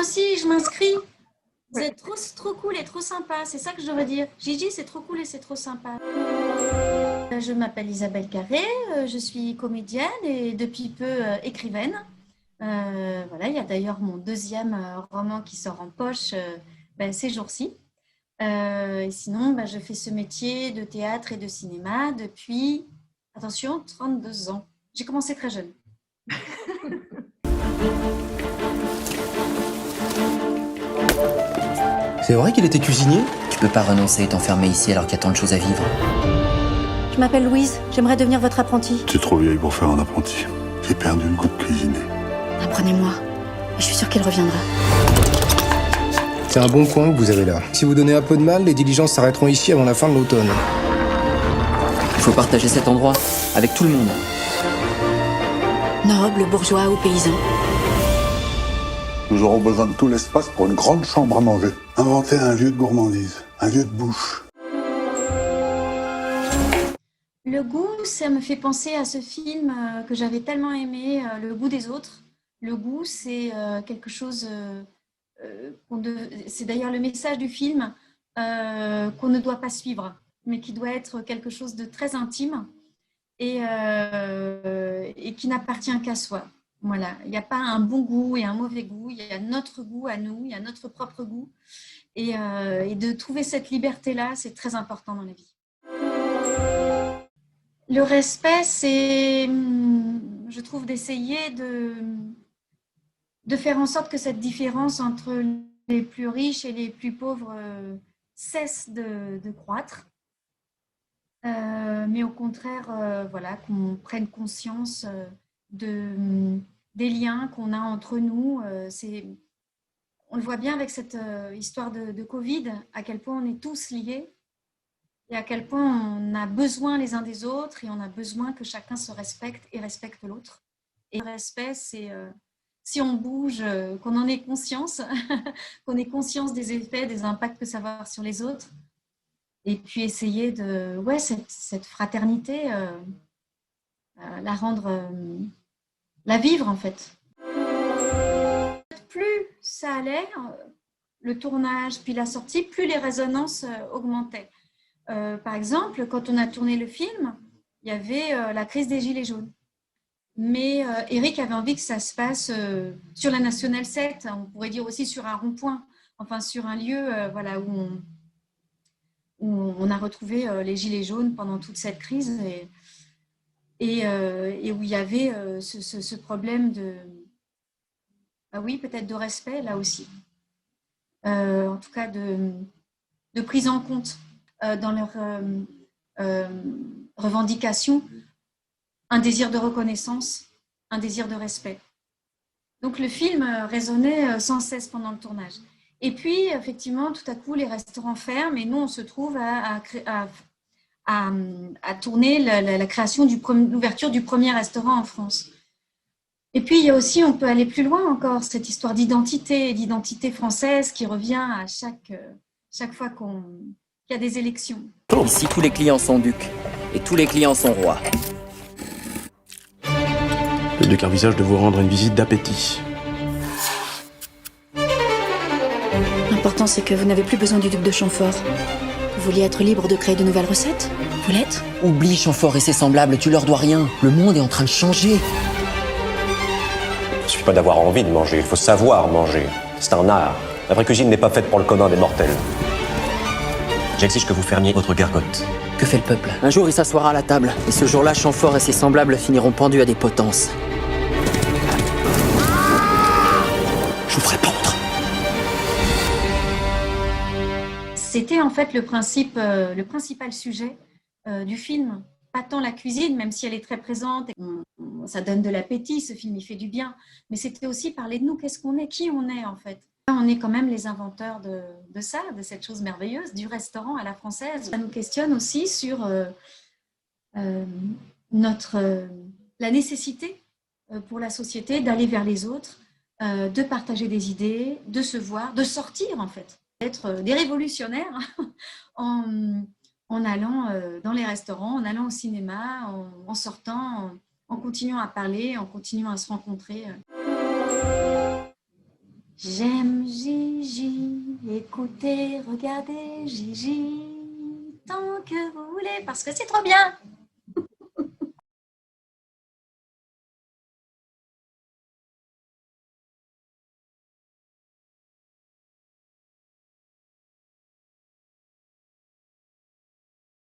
aussi, je m'inscris. Vous Ouais. êtes trop cool et trop sympa. C'est ça que je devrais dire. Gigi, c'est trop cool et c'est trop sympa. Je m'appelle Isabelle Carré, je suis comédienne et depuis peu écrivaine. Voilà, il y a d'ailleurs mon deuxième roman qui sort en poche ces jours-ci. Et sinon, je fais ce métier de théâtre et de cinéma depuis, attention, 32 ans. J'ai commencé très jeune. C'est vrai qu'il était cuisinier? Tu peux pas renoncer et t'enfermer ici alors qu'il y a tant de choses à vivre. Je m'appelle Louise, j'aimerais devenir votre apprenti. Tu es trop vieille pour faire un apprenti. J'ai perdu le goût de cuisiner. Apprenez-moi. Je suis sûre qu'il reviendra. C'est un bon coin que vous avez là. Si vous donnez un peu de mal, les diligences s'arrêteront ici avant la fin de l'automne. Il faut partager cet endroit avec tout le monde. Noble, bourgeois ou paysan. Nous aurons besoin de tout l'espace pour une grande chambre à manger. Inventer un lieu de gourmandise, un lieu de bouche. Le goût, ça me fait penser à ce film que j'avais tellement aimé, Le goût des autres. Le goût, c'est quelque chose, c'est d'ailleurs le message du film, qu'on ne doit pas suivre, mais qui doit être quelque chose de très intime et qui n'appartient qu'à soi. Voilà, il n'y a pas un bon goût et un mauvais goût, il y a notre goût à nous, il y a notre propre goût. Et de trouver cette liberté-là, c'est très important dans la vie. Le respect, c'est, je trouve, d'essayer de faire en sorte que cette différence entre les plus riches et les plus pauvres cesse de croître. Mais au contraire, voilà, qu'on prenne conscience des liens qu'on a entre nous. On le voit bien avec cette histoire de Covid, à quel point on est tous liés et à quel point on a besoin les uns des autres et on a besoin que chacun se respecte et respecte l'autre. Et le respect, c'est si on bouge, qu'on en ait conscience, qu'on ait conscience des effets, des impacts que ça va avoir sur les autres. Et puis essayer de, cette fraternité, la rendre, la vivre en fait. Plus ça allait, le tournage puis la sortie, plus les résonances augmentaient. Par exemple, quand on a tourné le film, il y avait la crise des Gilets jaunes. Mais Eric avait envie que ça se passe sur la Nationale 7, on pourrait dire aussi sur un rond-point, enfin sur un lieu voilà, où on a retrouvé les Gilets jaunes pendant toute cette crise et où il y avait ce problème de, peut-être de respect là aussi, en tout cas de prise en compte dans leurs revendications, un désir de reconnaissance, un désir de respect. Donc le film résonnait sans cesse pendant le tournage. Et puis, effectivement, tout à coup, les restaurants ferment et nous, on se trouve à tourner la création l'ouverture du premier restaurant en France. Et puis, il y a aussi, on peut aller plus loin encore, cette histoire d'identité française qui revient à chaque fois qu'il y a des élections. Ici, tous les clients sont ducs et tous les clients sont rois. Le duc envisage de vous rendre une visite d'appétit. L'important, c'est que vous n'avez plus besoin du duc de Chamfort. Vous vouliez être libre de créer de nouvelles recettes? Vous l'êtes? Oublie Chamfort et ses semblables, tu leur dois rien. Le monde est en train de changer. Il ne suffit pas d'avoir envie de manger, il faut savoir manger. C'est un art. La vraie cuisine n'est pas faite pour le commun des mortels. J'exige que vous fermiez votre gargote. Que fait le peuple? Un jour, il s'assoira à la table. Et ce jour-là, Chamfort et ses semblables finiront pendus à des potences. Je vous ferai pendre. C'était en fait le principal sujet du film. Pas tant la cuisine, même si elle est très présente. Ça donne de l'appétit, ce film, il fait du bien. Mais c'était aussi parler de nous, qu'est-ce qu'on est, qui on est en fait. On est quand même les inventeurs de ça, de cette chose merveilleuse, du restaurant à la française. Ça nous questionne aussi sur la nécessité pour la société d'aller vers les autres, de partager des idées, de se voir, de sortir en fait, d'être des révolutionnaires en allant dans les restaurants, en allant au cinéma, en sortant, en continuant à parler, en continuant à se rencontrer. J'aime Gigi, écoutez, regardez Gigi, tant que vous voulez, parce que c'est trop bien.